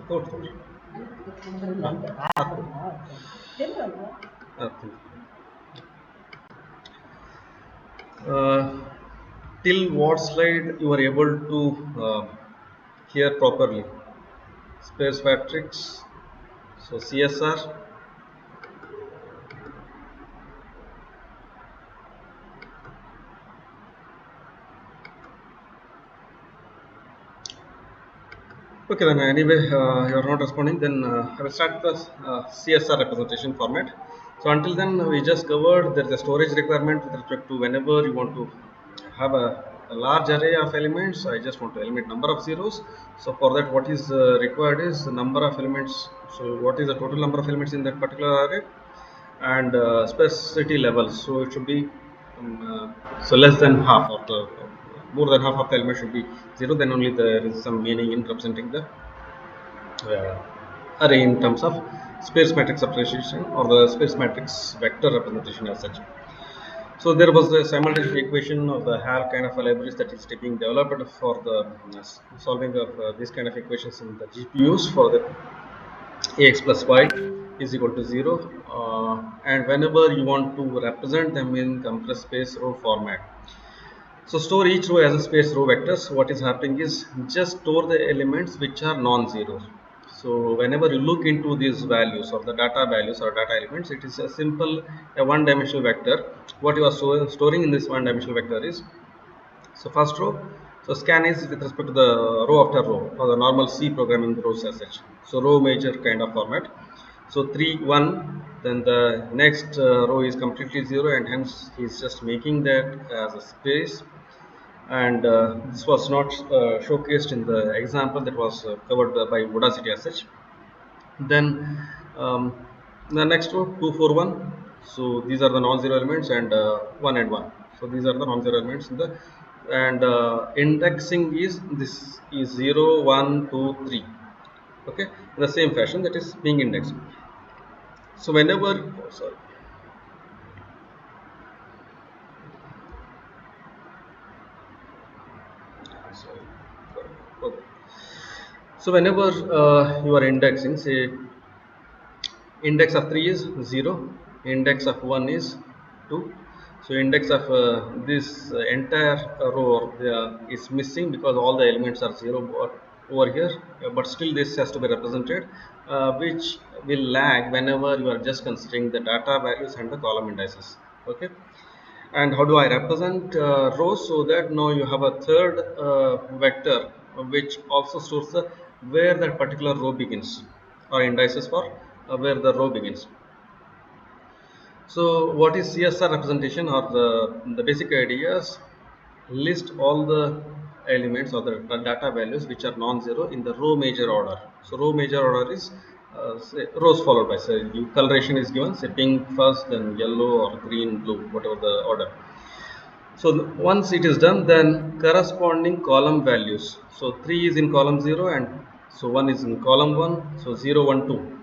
Good. Uh, till what slide you are able to hear properly? Space matrix. So CSR. Okay, then anyway, you are not responding. Then I will start the CSR representation format. So until then, we just covered there is a storage requirement with respect to whenever you want to have a large array of elements. I just want to eliminate number of zeros. So for that, what is required is the number of elements. So what is the total number of elements in that particular array, and specificity level. So it should be so less than half of the more than half of the element should be zero. Then only there is some meaning in representing the array in terms of space matrix representation or the space matrix vector representation as such. So there was a simultaneous equation of the HAL kind of a libraries that is being developed for the solving of these kind of equations in the GPUs for the ax plus y is equal to 0, and whenever you want to represent them in compressed space row format. So store each row as a space row vector. So what is happening is just store the elements which are non-zero. So whenever you look into these values of the data values or data elements, it is a simple one-dimensional vector. What you are storing in this one-dimensional vector is, so first row, so scan is with respect to the row after row or the normal C programming rows as such. So row major kind of format. So 3 1, then the next row is completely 0, and hence he is just making that as a space. And this was not showcased in the example that was covered by Udacity as such. Then the next row 2 4 1. So these are the non-zero elements, and 1 and 1. So these are the non-zero elements in the, and indexing is this is 0 1 2 3. Okay, in the same fashion that is being indexed. So whenever sorry. Sorry. Okay. So whenever you are indexing, say index of 3 is 0, index of 1 is 2. So index of this entire row is missing because all the elements are 0 over here, but still this has to be represented, which will lag whenever you are just considering the data values and the column indices. Okay, and how do I represent rows? So that now you have a third vector which also stores the where that particular row begins, or indices for where the row begins. So what is CSR representation, or the basic ideas? List all the elements or the data values which are non-zero in the row major order. So row major order is say rows followed by, say coloration is given, say pink first, then yellow or green, blue, whatever the order. So once it is done, then corresponding column values. So 3 is in column 0, and so 1 is in column 1. So 0 1 2,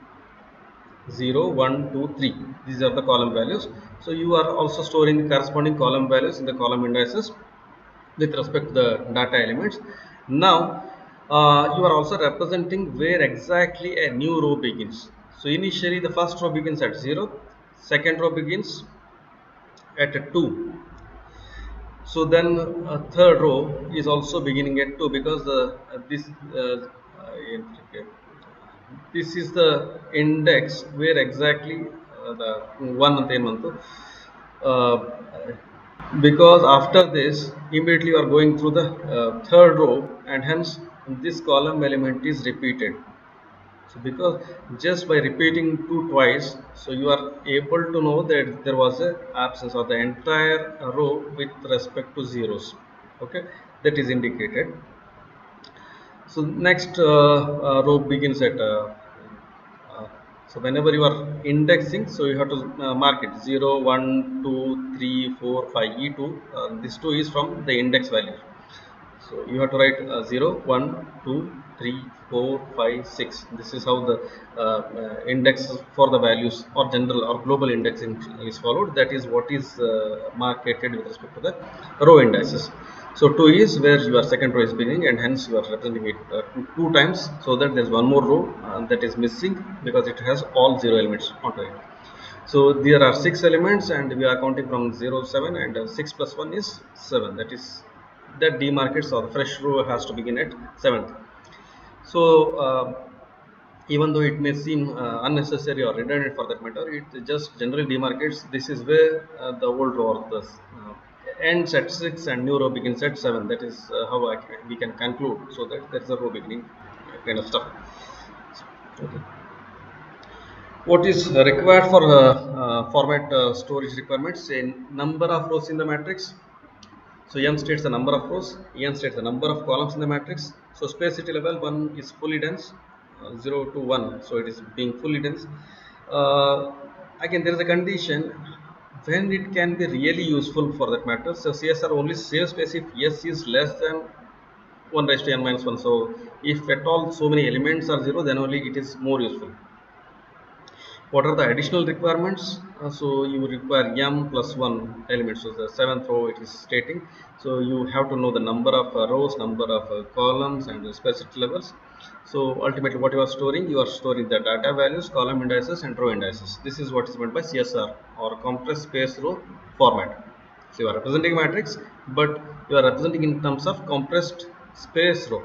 0 1 2 3, these are the column values. So you are also storing the corresponding column values in the column indices with respect to the data elements. Now you are also representing where exactly a new row begins. So initially the first row begins at 0, second row begins at 2. So then a third row is also beginning at 2, because this is the index where exactly the one ಅಂತ uh, because after this immediately you are going through the third row, and hence this column element is repeated. So because just by repeating 2 twice, so you are able to know that there was a absence of the entire row with respect to zeros. Okay, that is indicated. So next row begins at uh, so whenever you are indexing, so you have to mark it 0 1 2 3 4 5 e2. This 2 is from the index value. So you have to write 0 1 2 4, 5, 6. This is how the index for the values or general or global indexing is followed. That is what is marketed with respect to the row indices. So 2 is where your second row is beginning, and hence you are representing it two times, so that there is one more row that is missing because it has all 0 elements onto it. So there are 6 elements, and we are counting from 0 to 7, and 6 plus 1 is 7. That demarcates, or the fresh row has to begin at 7th. So even though it may seem unnecessary or redundant for that matter, it just generally demarcates this is where the old row or the ends at 6 and new row begins at 7. That is how we can conclude. So that's the row beginning kind of stuff. Okay. What is required for format storage requirements? A number of rows in the matrix. So M states the number of rows, N states the number of columns in the matrix. So sparsity level 1 is fully dense, 0 to 1, so it is being fully dense. Again, there is a condition when it can be really useful for that matter. So CSR only saves space if S is less than 1 raised to n minus 1. So if at all so many elements are 0, then only it is more useful. What are the additional requirements? So you require m plus 1 element. So the 7th row it is stating. So you have to know the number of rows, number of columns, and the specific levels. So ultimately what you are storing the data values, column indices, and row indices. This is what is meant by CSR, or compressed space row format. So you are representing a matrix, but you are representing in terms of compressed space row.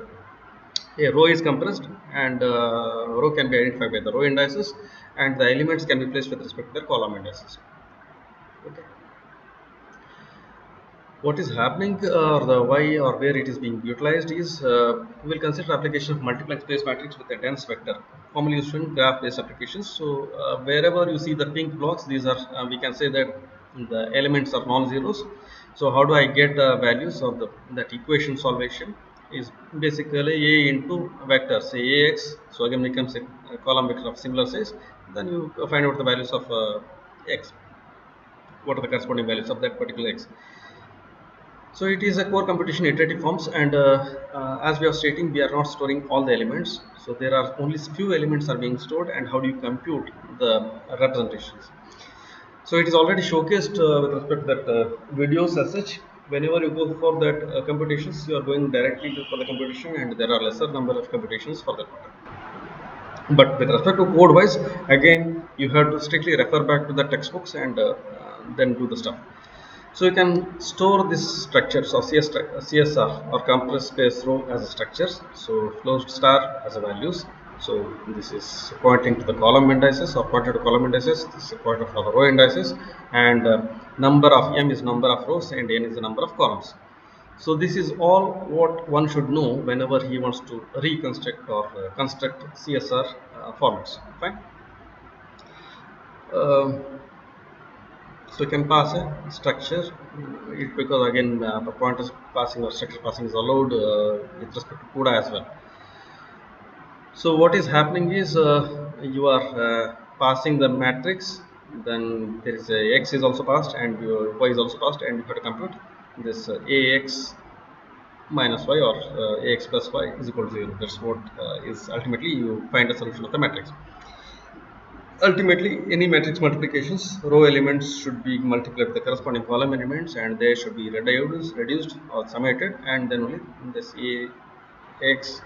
A row is compressed, and row can be identified by the row indices, and the elements can be placed with respect to their column indices. Okay. What is happening, or the why or where it is being utilized is, we will consider application of multiplex space matrix with a dense vector, commonly used in graph based applications. So wherever you see the pink blocks, these are we can say that the elements are non-zeros. So how do I get the values of that equation solvation? Is basically a into vector, say ax, so again becomes a column vector of similar size. Then you find out the values of x, what are the corresponding values of that particular x. So it is a core computation iterative forms, and as we are stating, we are not storing all the elements. So there are only few elements are being stored, and how do you compute the representations? So it is already showcased with respect to that videos as such. Whenever you go for that computations, you are going directly for the computation, and there are lesser number of computations for that matter. But with respect to code wise, again you have to strictly refer back to the textbooks, and then do the stuff. So you can store this structures of CSR, or compressed space row, as structures. So flow star as a values. So this is pointing to the column indices, or pointed to column indices. This is pointing for the row indices, and number of m is number of rows, and n is the number of columns. So this is all what one should know whenever he wants to reconstruct or construct CSR formats. Fine. So you can pass a structure, because again the pointers passing or structure passing is allowed with respect to CUDA as well. So what is happening is, you are passing the matrix, then there is a x is also passed, and your y is also passed, and you have to compute this ax minus y, or ax plus y is equal to 0. That's what is ultimately you find a solution of the matrix. Ultimately, any matrix multiplications, row elements should be multiplied with the corresponding column elements, and they should be reduced or summated, and then only this ax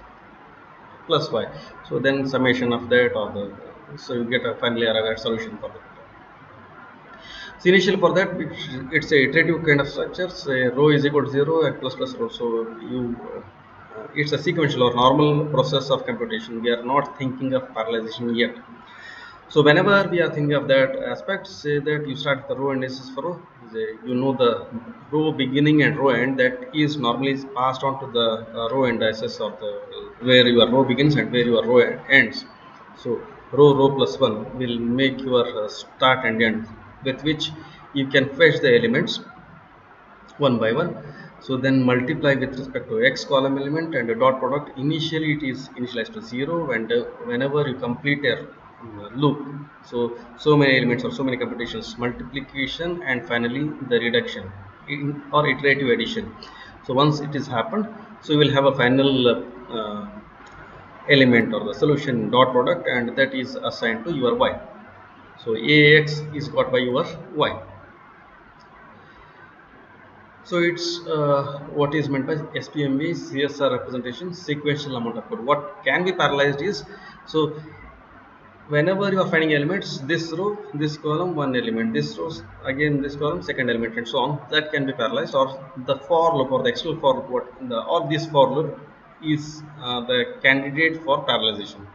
plus y. So then summation of that, or so you get a finally a solution for that. So initially for that, it's a iterative kind of structure. Say row is equal to 0 and plus plus row. So you it's a sequential or normal process of computation. We are not thinking of parallelization yet. So whenever we are thinking of that aspect, say that you start the row indices for row, you know the row beginning and row end, that is normally passed on to the row indices, or the where your row begins and where your row ends. So row plus 1 will make your start and end, with which you can fetch the elements one by one. So then multiply with respect to x column element, and a dot product. Initially it is initialized to 0, and whenever you complete a loop, so many elements or so many computations, multiplication, and finally the reduction or iterative addition. So once it is happened, so you will have a final element or the solution dot product, and that is assigned to your y. So AX is got by your y. So it's what is meant by SPMV CSR representation, sequential amount of code. What can be parallelized is, so whenever you are finding elements, this row, this column, one element, this row, again this column, second element, and so on, that can be parallelized, or the for loop or the external for loop, or this for loop is the candidate for parallelization.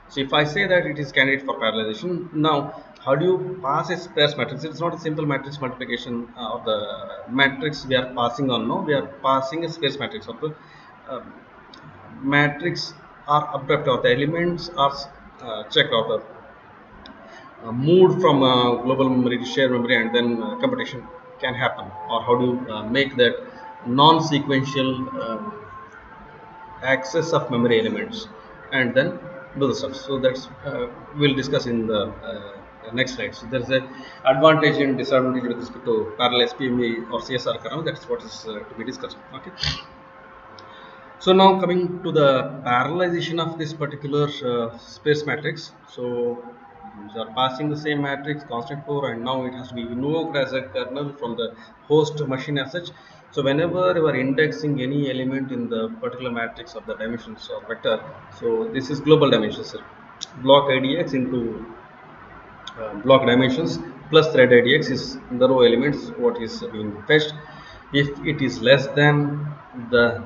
So if I say that it is candidate for parallelization, now how do you pass a sparse matrix? It's not a simple matrix multiplication of the matrix we are passing on. No, we are passing a sparse matrix of the uh, matrix are abrupt, or the elements are checked, or the moved from global memory to shared memory, and then computation can happen, or how do you make that non-sequential access of memory elements, and then do the stuff. So that's we'll discuss in the next slide. So there's a advantage and disadvantage with respect to parallel SPME or CSR kernel. That's what is to be discussed. Okay. So now coming to the parallelization of this particular space matrix. So you are passing the same matrix constant 4, and now it has to be invoked as a kernel from the host machine as such. So whenever you are indexing any element in the particular matrix of the dimensions or vector, so this is global dimensions, block IDX into block dimensions plus thread IDX is the row elements what is being fetched. If it is less than the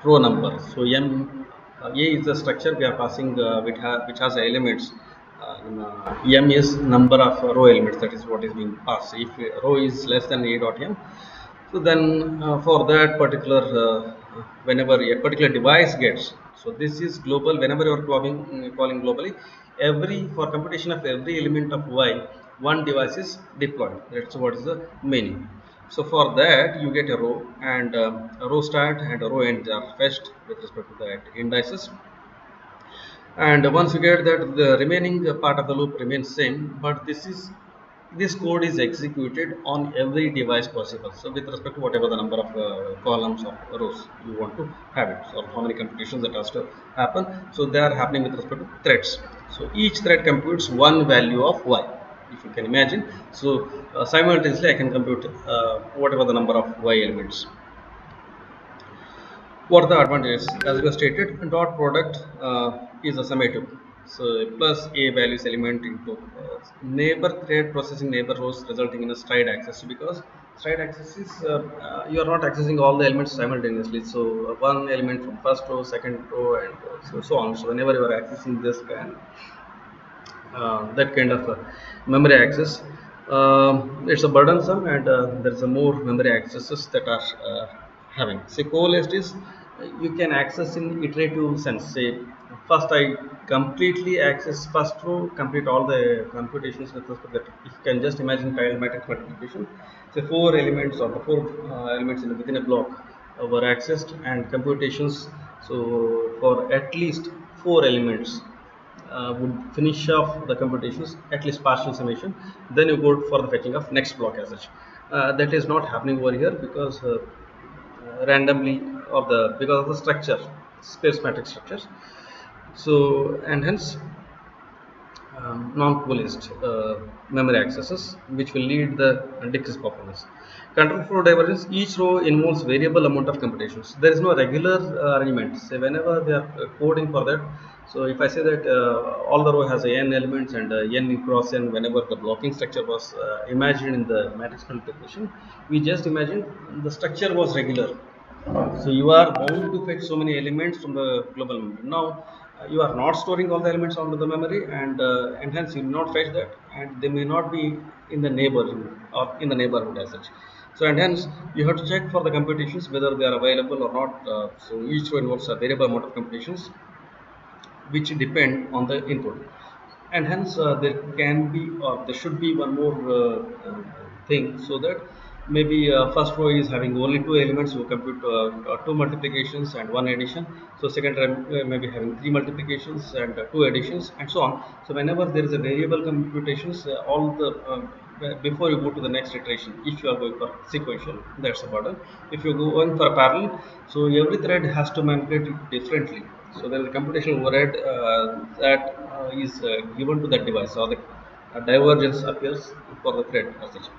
row number, so A is the structure we are passing which has elements. M is number of row elements, that is what is being passed. If row is less than A dot M, so then for that particular whenever a particular device gets, so this is global. Whenever you are calling globally, every for computation of every element of y, one device is deployed. That's what is the meaning. So for that you get a row, and a row start and a row end are fetched with respect to that indices. And once you get that, the remaining part of the loop remains same, but this code is executed on every device possible. So with respect to whatever the number of columns or rows you want to have it, so how many computations that has to happen, so they are happening with respect to threads. So each thread computes one value of y, if you can imagine. So simultaneously I can compute whatever the number of y elements. What are the advantages? As we stated, dot product is a summative. So plus a values element into neighbor thread processing neighbor rows, resulting in a stride access. Because stride access is you are not accessing all the elements simultaneously. So one element from first row, second row, and so on. So whenever you are accessing this that kind of memory access, it's a burdensome, and there's a more memory accesses that are having. Say coalesced is you can access in iterative sense. Say first I completely access first row, complete all the computations with respect to that. If you can just imagine child matrix multiplication, say four elements or the four elements within a block were accessed and computations. So for at least four elements would finish off the computations, at least partial summation, then you go for the fetching of next block as such. That is not happening over here because randomly of the because of the structure, space matrix structures. So and hence non-coalesced memory accesses, which will lead the decreased performance. Control flow divergence, each row involves variable amount of computations. There is no regular arrangement. Say whenever they are coding for that, so if I say that all the row has a n elements and n cross n, whenever the blocking structure was imagined in the matrix multiplication, we just imagined the structure was regular. So you are bound to fetch so many elements from the global memory. Now you are not storing all the elements onto the memory, and hence you will not fetch that, and they may not be in the neighborhood or in the neighborhood as such. So and hence you have to check for the computations whether they are available or not. So each one involves a variable amount of computations which depend on the input, and hence there can be or there should be one more thing, so that maybe first row is having only two elements, you compute two multiplications and one addition. So second row may be having three multiplications and two additions, and so on. So whenever there is a variable computations, all the before you go to the next iteration, if you are going for sequential, that's a burden. If you go going for parallel, so every thread has to manipulate it differently. So there is a computational overhead that is given to that device, or the divergence appears for the thread as such.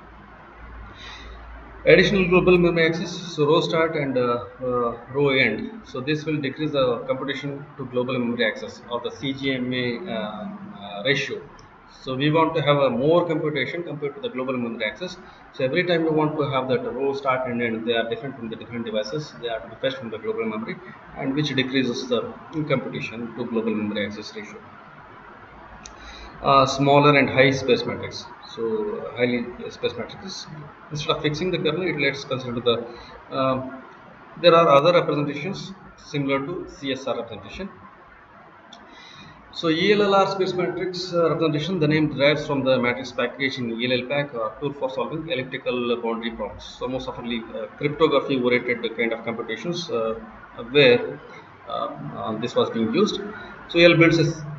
Additional global memory access, so row start and row end. So this will decrease the computation to global memory access, or the CGMA ratio. So we want to have a more computation compared to the global memory access. So every time you want to have that row start and end, they are different from the different devices. They are to be fetched from the global memory, and which decreases the computation to global memory access ratio. Smaller and high space matrix. So highly space matrices. Instead of fixing the kernel, let's consider the there are other representations similar to CSR representation. So ELLR space matrix representation, the name derives from the matrix package in ELLPACK, tool for solving elliptical boundary problems. So most oftenly cryptography oriented kind of computations where this was being used. So EL builds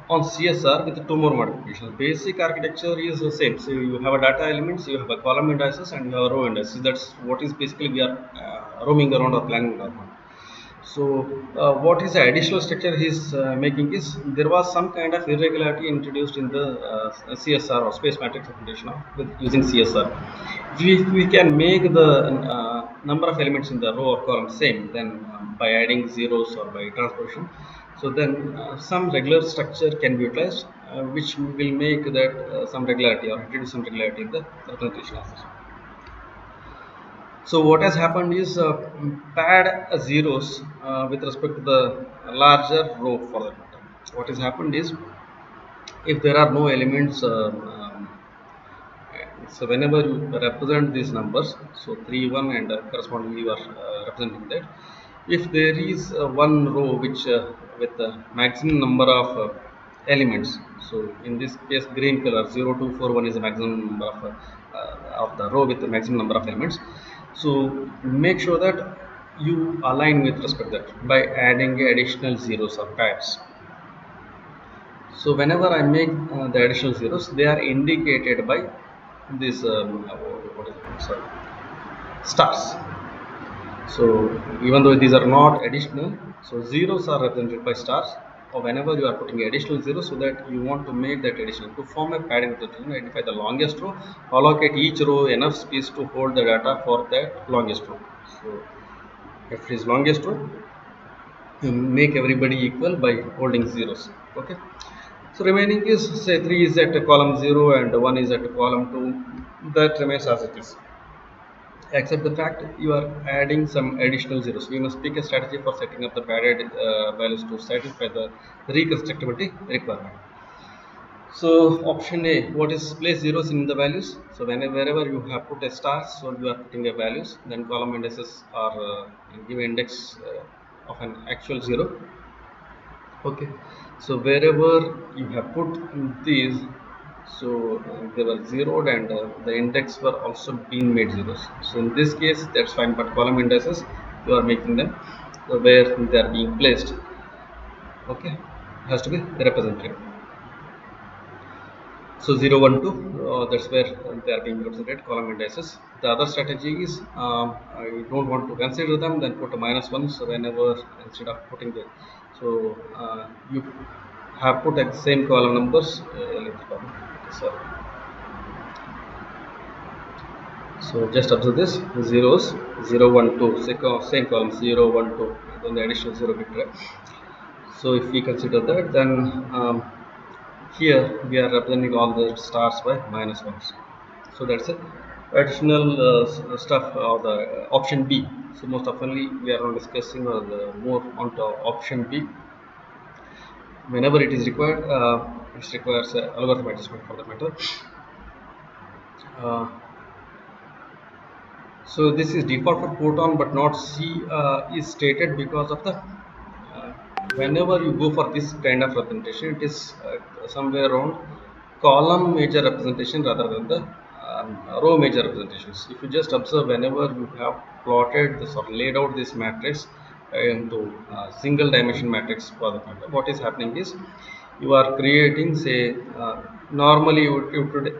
on CSR with two more modifications. Basic architecture is the same. So you have a data elements, you have a column indices, and you have a row indices. That's what is basically we are roaming around or planning around. So what is the additional structure he's making is there was some kind of irregularity introduced in the CSR or space matrix representation with using CSR. We can make the number of elements in the row or column same, then by adding zeros or by transposition. So then some regular structure can be utilized, which will make that some regularity or introduce some regularity in the representation as such. So what has happened is pad zeros with respect to the larger row for that matter. What has happened is if there are no elements, so whenever you represent these numbers, so 3, 1 and correspondingly you are representing that. If there is one row which with the maximum number of elements, so in this case green color 0, 2, 4, 1 is the maximum number of the row with the maximum number of elements. So make sure that you align with respect to that by adding additional zeros or pads. So whenever I make the additional zeros, they are indicated by this what is it? Sorry, stars. So even though these are not additional, so zeros are represented by stars. Or whenever you are putting additional zeros, so that you want to make that additional to form a padding representation, identify the longest row, allocate each row enough space to hold the data for that longest row. So if it is longest row, you make everybody equal by holding zeros. Okay. So remaining is say 3 is at column 0 and 1 is at column 2. That remains as it is. Except the fact you are adding some additional zeros. We must pick a strategy for setting up the padded values to satisfy the reconstructibility requirement. So option A, what is place zeros in the values? So wherever you have put a star, so you are putting a values, then column indices are give index of an actual 0. Okay, so wherever you have put these, so they were zeroed and the index were also being made zeros. So in this case that's fine, but column indices you are making them where they are being placed, okay, has to be represented. So 0, 1, 2, that's where they are being represented, column indices. The other strategy is I don't want to consider them, then put a -1. So whenever instead of putting the, so you have put at same column numbers. Sorry. So just observe this zeros 0, 1, 2, same column 0, 1, 2, then the additional 0 bit. So if we consider that, then here we are representing all the stars by -1s. So that's it. Additional stuff of the option B. So most oftenly we are not discussing more on to option B. Whenever it is required, it requires algorithm adjustment for the matter. So this is default for Photon, but not C is stated because of the whenever you go for this kind of representation, it is somewhere around column major representation rather than the row major representations. If you just observe, whenever you have plotted this or laid out this matrix into single dimension matrix for the matter, what is happening is you are creating, say, normally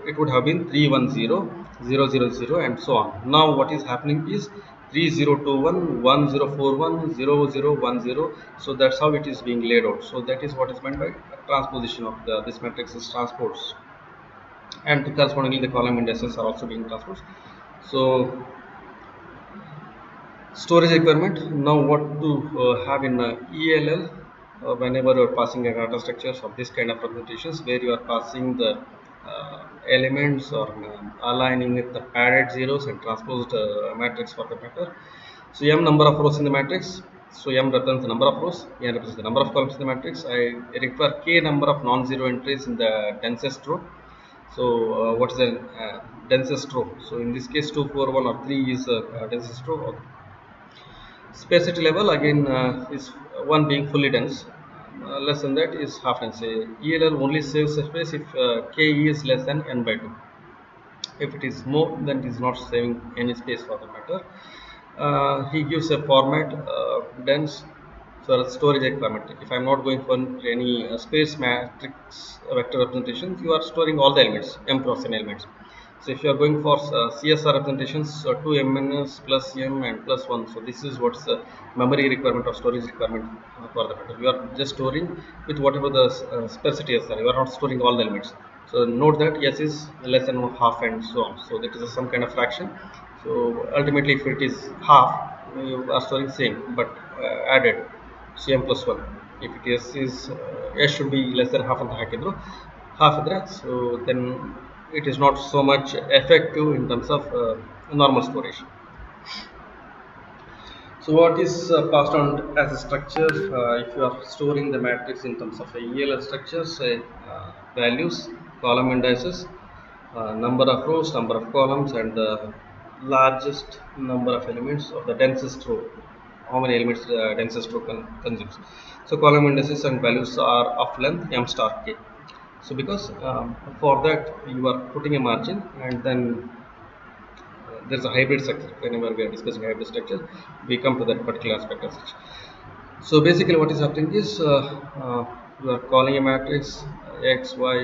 it would have been 3, 1, 0, 0, 0, 0 and so on. Now what is happening is 3021, 1041, 0010. So that's how it is being laid out. So that is what is meant by transposition of this matrix is transports, and correspondingly the column indices are also being transposed. So storage requirement. Now what to have in ELL whenever you are passing a data structures of this kind of representations, where you are passing the elements or aligning with the padded zeros and transposed matrix for the matter. So m number of rows in the matrix. So m represents the number of rows, n represents the number of columns in the matrix. I require k number of non-zero entries in the densest row. So what is the densest row? So in this case 2, 4, 1 or 3 is densest row. Okay. Sparsity level again is one being fully dense. Less than that is half dense. ELL only saves a space if Ke is less than n by 2. If it is more, then it is not saving any space for the matter. He gives a format dense for storage requirement. If I am not going for any space matrix vector representation, you are storing all the elements, m cross n elements. So if you are going for CSR representations, 2 MNS plus M and plus 1. So this is what's the memory requirement or storage requirement for the matter. You are just storing with whatever the sparsity is. You are not storing all the elements. So note that S is less than half and so on. So that is some kind of fraction. So ultimately, if it is half, you are storing same but added CM plus 1. If it is S should be less than half ಅಂತ ಹಾಕಿದ್ರು half ಇದ್ರೆ, so then it is not so much effective in terms of normal storage. So what is passed on as a structure if you are storing the matrix in terms of ELL structure, say values, column indices, number of rows, number of columns, and the largest number of elements of the densest row. How many elements the densest row consumes. So column indices and values are of length m star k. So because for that you are putting a margin, and then there's a hybrid structure. Whenever we are discussing hybrid structure, we come to that particular aspect of such. So basically what is happening is you are calling a matrix x, y.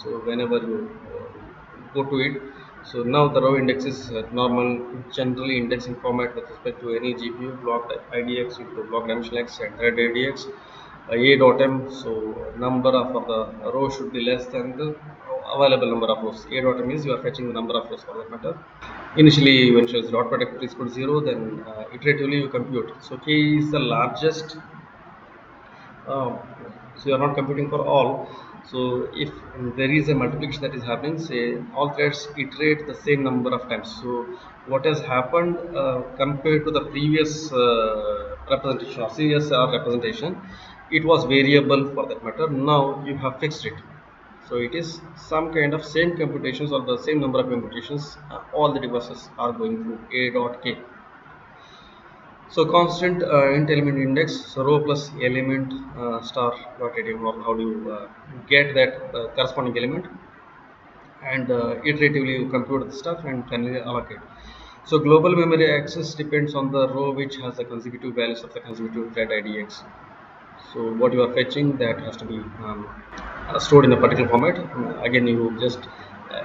So whenever you go to it, so now the row index is normal generally indexing format with respect to any GPU block IDX into block dimension x and thread ADX a dot m. So number of the row should be less than the available number of rows. A dot m is you are fetching the number of rows for that matter. Initially when it dot product is equal to 0, then iteratively you compute. So k is the largest. So you are not computing for all. So if there is a multiplication that is happening, say all threads iterate the same number of times. So what has happened compared to the previous representation or CSR representation, it was variable for that matter. Now you have fixed it. So it is some kind of same computations or the same number of computations. All the devices are going through a dot k. So constant int element index, so row plus element star dot ADM, or how do you get that corresponding element, and iteratively you compute the stuff and finally allocate. So global memory access depends on the row which has the consecutive values of the consecutive thread IDX. So what you are fetching, that has to be stored in a particular format. Again, you just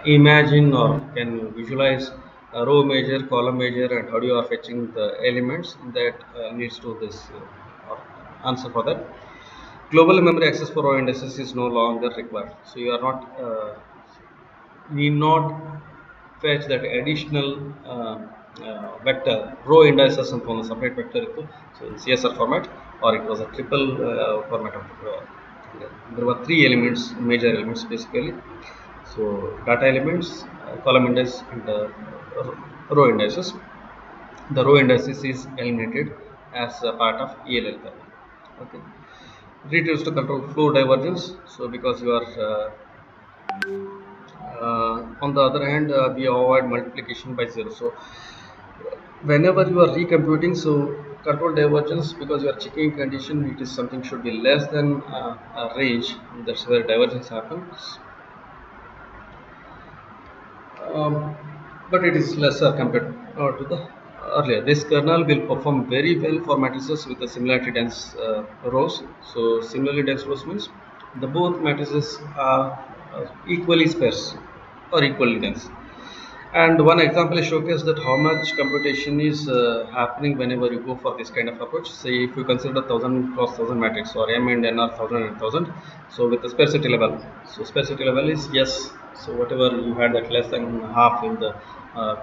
imagine or can visualize row measure, column measure, and how you are fetching the elements that leads to this answer for that. Global memory access for row indices is no longer required. So you are not need not fetch that additional vector row indices and from a separate vector. So in CSR format, or it was a triple format of there were 3 elements, major elements basically. So data elements, column index, and row indices. The row indices is eliminated as a part of ELL. Okay. It used to control flow divergence. So because you are on the other hand, we avoid multiplication by 0. So whenever you are recomputing, so control divergence, because you are checking condition, it is something should be less than a range. That's where divergence happens. But it is lesser compared to the earlier. This kernel will perform very well for matrices with the similarity dense rows. So similarly dense rows means the both matrices are equally sparse or equally dense. And one example is showcase that how much computation is happening whenever you go for this kind of approach. Say if you consider 1000 cross 1000 matrix, or M and N are 1000 and 1000. So with the sparsity level, so sparsity level is yes. So whatever you had that less than half in the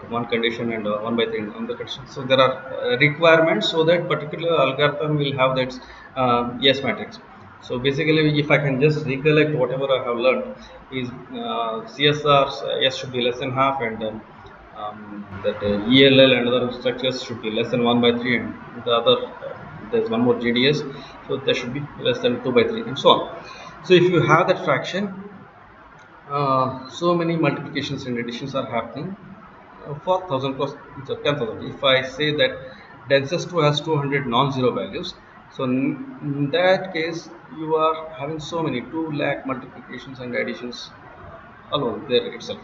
one condition and 1 by 3 in another condition. So there are requirements so that particular algorithm will have that yes matrix. So basically, if I can just recollect whatever I have learned, is CSR S should be less than half, and that ELL and other structures should be less than 1 by 3, and the other there's one more GDS, so there should be less than 2 by 3, and so on. So if you have that fraction, so many multiplications and additions are happening for 1000 plus 10,000. If I say that densest 2 has 200 non-zero values, so in that case you are having so many 2 lakh multiplications and additions alone there itself.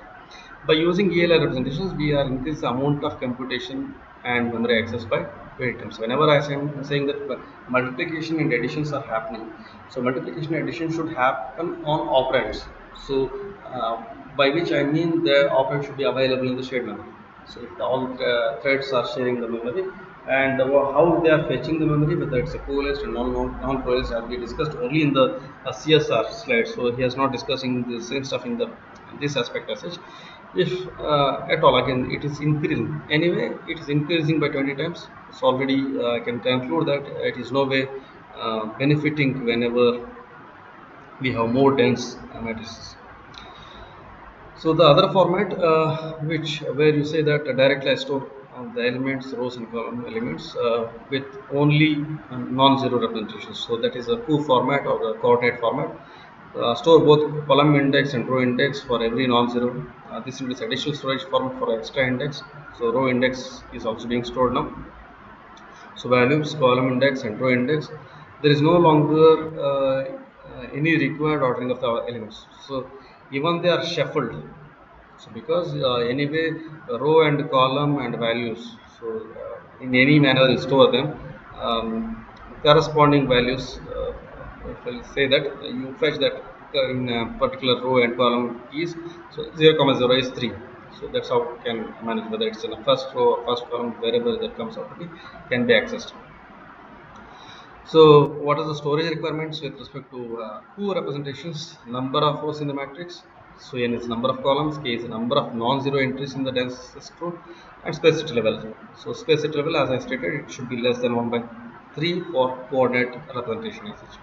By using ELR representations, we are increasing the amount of computation and memory access by 20 times. Whenever I am saying that multiplication and additions are happening, so multiplication and addition should happen on operands. So by which I mean the operand should be available in the shared memory. So if all threads are sharing the memory, and how they are fetching the memory, whether it's a coalesced or non-coalesced, as we discussed only in the CSR slide. So he is not discussing the same stuff in the this aspect as such. If at all, again it is increasing anyway, it is increasing by 20 times. So already I can conclude that it is no way benefiting whenever we have more dense matrices. So the other format, which where you say that directly I store the elements, rows and column elements with only non-zero representations. So that is a coup format or the coordinate format. Store both column index and row index for every non-zero. This is additional storage format for extra index. So row index is also being stored now. So values, column index and row index. There is no longer any required ordering of the elements. So even they are shuffled. So because anyway row and column and values, so in any manner you store them, corresponding values, if I say that you fetch that in a particular row and column keys, so 0 comma 0 is 3. So that's how you can manage, whether it's in a first row or first column, wherever that comes out to be can be accessed. So what are the storage requirements with respect to two representations? Number of rows in the matrix. So n is number of columns, k is the number of non-zero entries in the densest row, and sparsity level. So sparsity level, as I stated, it should be less than 1 by 3 for coordinate representation as such.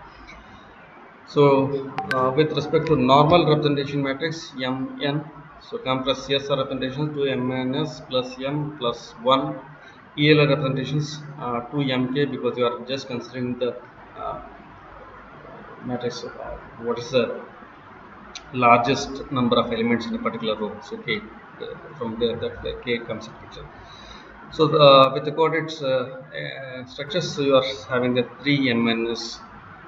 So with respect to normal representation matrix Mn, so compress CSR representations to Mns plus M plus 1, ELR representations to Mk, because you are just considering the matrix what is the largest number of elements in a particular row. So k, from there that k comes into picture. So with the coordinates structures, so you are having the 3 Mns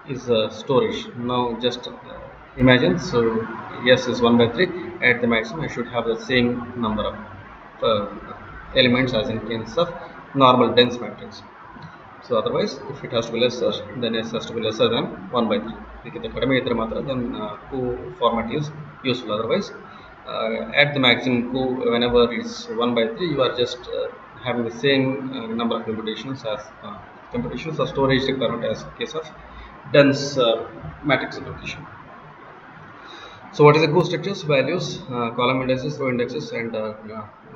is storage. Now just imagine, so S is 1 by 3, at the maximum I should have the same number of elements as in case of normal dense matrix. So otherwise, if it has to be lesser, then S has to be lesser than 1 by 3. Then format is useful. Otherwise, at the maximum whenever it's 1 by 3, you are just having the same number of computations as computations or storage requirement as in case of dense matrix implementation. So what is the structures? Values, column indices, row indexes, and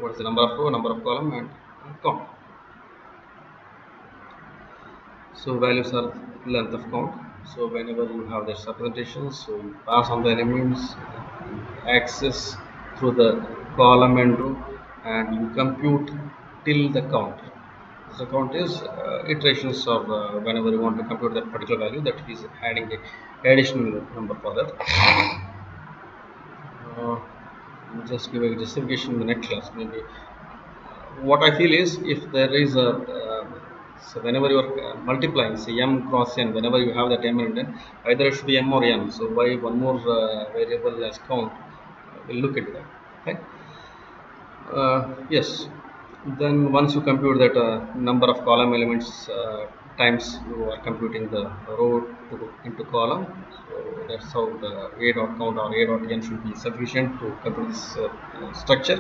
what is the number of row, number of column, and count. So values are length of count. So whenever you have this representation, so you pass on the elements, access through the column and row, and you compute till the count. So count is iterations of whenever you want to compute that particular value, that is adding the additional number for that. Just give a justification in the next class. Maybe what I feel is, if there is a so whenever you are multiplying, say m cross n, whenever you have that m and n, either it should be m or n. So why one more variable as count? We'll look into that. Okay. Yes. Then once you compute that number of column elements times you are computing the row into column, so that's how the a dot count or a dot n should be sufficient to compute this structure.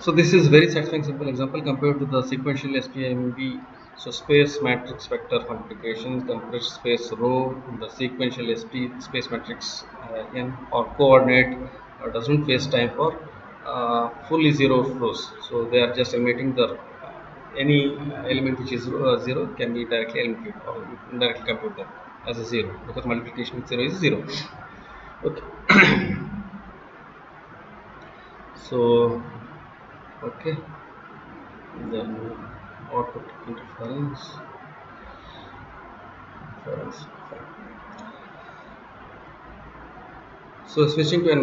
So this is very satisfying simple example compared to the sequential SPMB. So space matrix vector multiplication, complete space row, the sequential SP space matrix n or coordinate doesn't waste time for fully zero rows. So they are just eliminating the any element which is zero can be directly eliminated or you can directly compute them as a zero because multiplication with zero is zero. Okay. So okay. Then output interference. Interference. So switching to an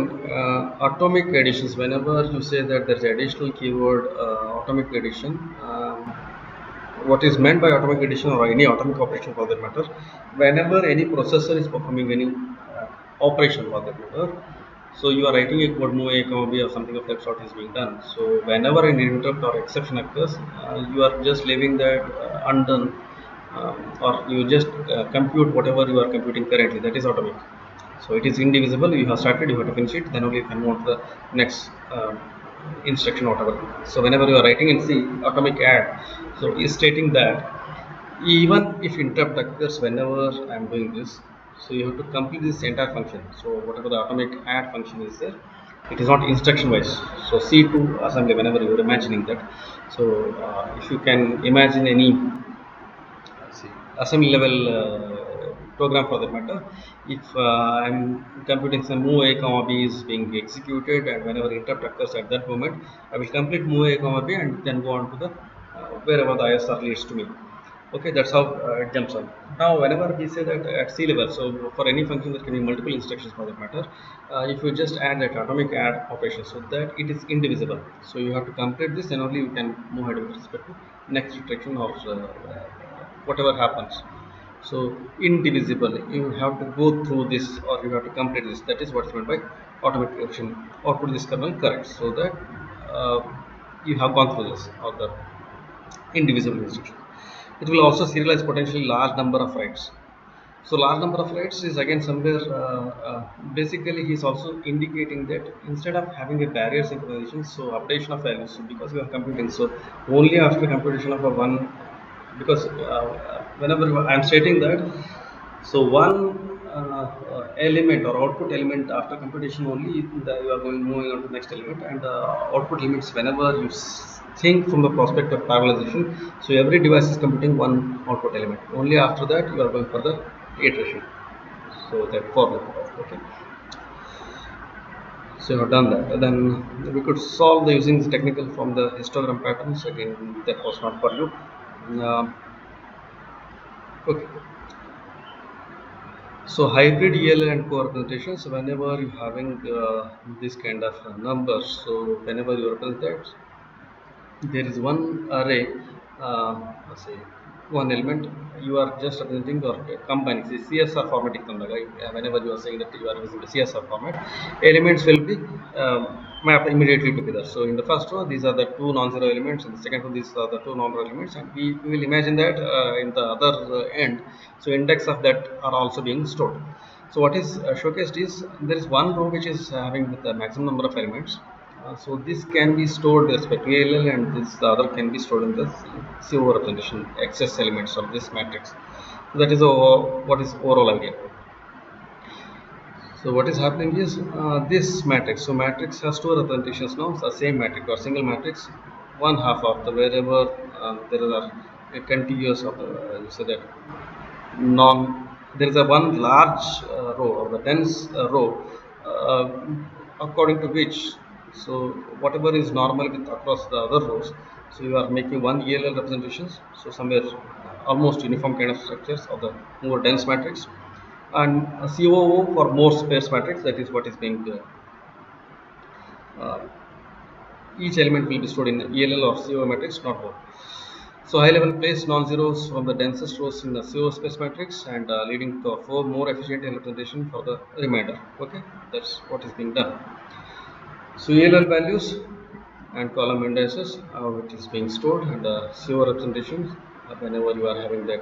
atomic additions, whenever you say that there's additional keyword atomic addition, what is meant by atomic addition or any atomic operation for that matter, whenever any processor is performing any operation for that matter, so you are writing a code move a comma b or something of that sort is being done. So whenever an interrupt or exception occurs, you are just leaving that undone, or you just compute whatever you are computing currently. That is atomic. So it is indivisible. You have started, you have to finish it. Then only you can move on to the next instruction, whatever. So whenever you are writing in C, atomic add, so is stating that even if interrupt occurs whenever I am doing this, so you have to complete this entire function. So whatever the atomic add function is there, it is not instruction wise. So C2 assembly, whenever you are imagining that, so if you can imagine any assembly level program for that matter, if I'm computing some move a comma b is being executed, and whenever interrupt occurs at that moment, I will complete move a comma b and then go on to the wherever the ISR leads to me. Okay, that's how it jumps on. Now whenever we say that at C level, so for any function there can be multiple instructions for that matter, if you just add that atomic add operation, so that it is indivisible, so you have to complete this, then only you can move ahead with respect to next instruction or whatever happens. So indivisible, you have to go through this or you have to complete this. That is what is meant by atomic option. Output this kernel correct, so that uh, you have gone through this or the indivisible instruction. It will also serialize potentially large number of writes. So large number of writes is again somewhere basically he is also indicating that instead of having a barrier synchronization, so updation of values, because we are computing, so only after computation of a one, because whenever I am stating that, so one element or output element after computation only you are going moving on to the next element, and output elements whenever you think from the prospect of parallelization, so every device is computing one output element, only after that you are going for the iteration, so that for loop. Okay, so you have done that. Then we could solve the using the technical from the histogram patterns. Again, that was not for you. Okay. So hybrid ELL and co-representation. So whenever you having this kind of numbers, so whenever you represent that, there is one array, let's say one element, you are just representing or combining. See, CSR formatting, right? Whenever you are saying that you are using the CSR format, elements will be mapped immediately together. So in the first row, these are the two non-zero elements. In the second row, these are the two non-zero elements, and we will imagine that in the other end, so index of that are also being stored. So what is showcased is there is one row which is having the maximum number of elements. So this can be stored with respect to ALL, and this the other can be stored in the CO representation, excess elements of this matrix. So that is what is overall idea. So what is happening is this matrix. So matrix has two representations now. The same matrix or single matrix, one half of the wherever there are a contiguous of you say that non. There is a one large row or the dense row, uh, according to which, so whatever is normal with across the other rows, so you are making one ELL representations. So somewhere almost uniform kind of structures of the more dense matrix, and COO for more sparse matrix. That is what is being each element will be stored in ELL or CO matrix, not both. So high level place non-zeros from the densest rows in the CO space matrix, and leading to a four more efficient representation for the remainder. Okay, that's what is being done. So ELL values and column indices, which is being stored, and CO representations whenever you are having that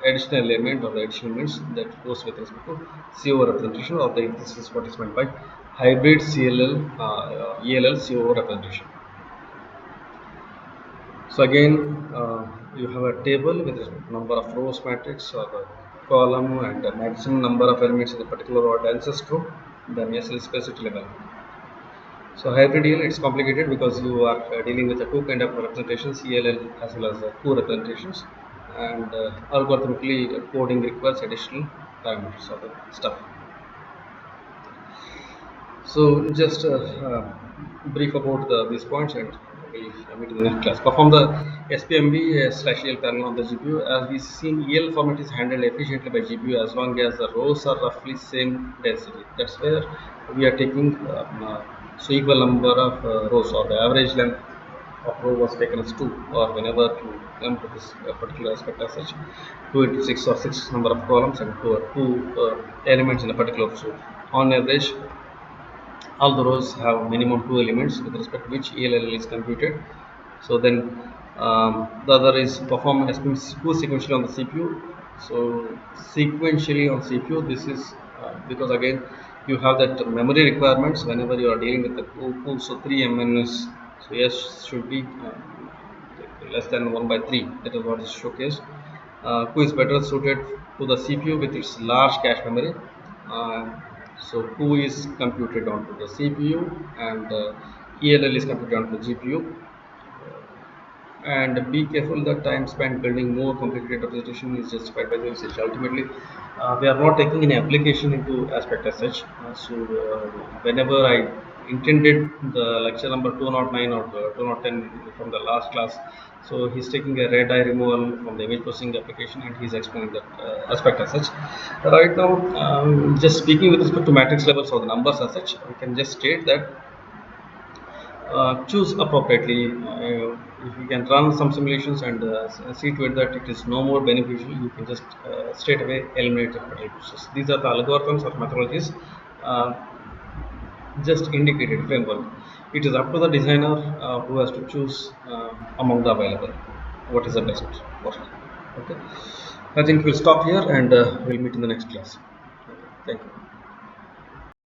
additional element or the additional elements that goes with respect to CO representation, or the, this is what is meant by hybrid CLL ELL CO representation. So again, you have a table with respect to number of rows matrix or the column and the maximum number of elements in a particular or densest row. Then yes, specificity level. So hybrid EL, it's complicated because you are dealing with a two kind of representations, ELL as well as two representations, and algorithmically coding requires additional parameters of the stuff. So just brief about these points, and we'll meet in the next class. Perform the SPMB/EL parallel on the GPU. As we seen, EL format is handled efficiently by GPU as long as the rows are roughly same density. That's where we are taking so equal number of rows, or the average length of row was taken as 2, or whenever to come to this particular aspect as such, 2 into 6 or 6 number of columns and two elements in a particular. So on average, all the rows have minimum 2 elements with respect to which ELL is computed. So then the other is perform SPMB2 sequentially on the CPU. So sequentially on CPU, this is because again you have that memory requirements whenever you are dealing with the CUDA. So 3 MNS, so yes, should be less than 1 by 3. That is what is showcased. CUDA is better suited to the CPU with its large cache memory. So CUDA is computed onto the CPU, and ELL is computed onto the GPU. And be careful that time spent building more complicated representation is justified by the usage. Ultimately, we are not taking any application into aspect as such. Whenever I intended the lecture number 209 or 210 from the last class, so he's taking a red eye removal from the image processing application, and he's explaining that aspect as such. Right now, just speaking with respect to matrix levels or the numbers as such, we can just state that choose appropriately. If you can run some simulations and see to it that it is no more beneficial, you can just straight away eliminate the particular process. These are the algorithms or methodologies just indicated framework. It is up to the designer who has to choose among the available what is the best for him. Okay, I think we'll stop here, and we'll meet in the next class. Okay. Thank you.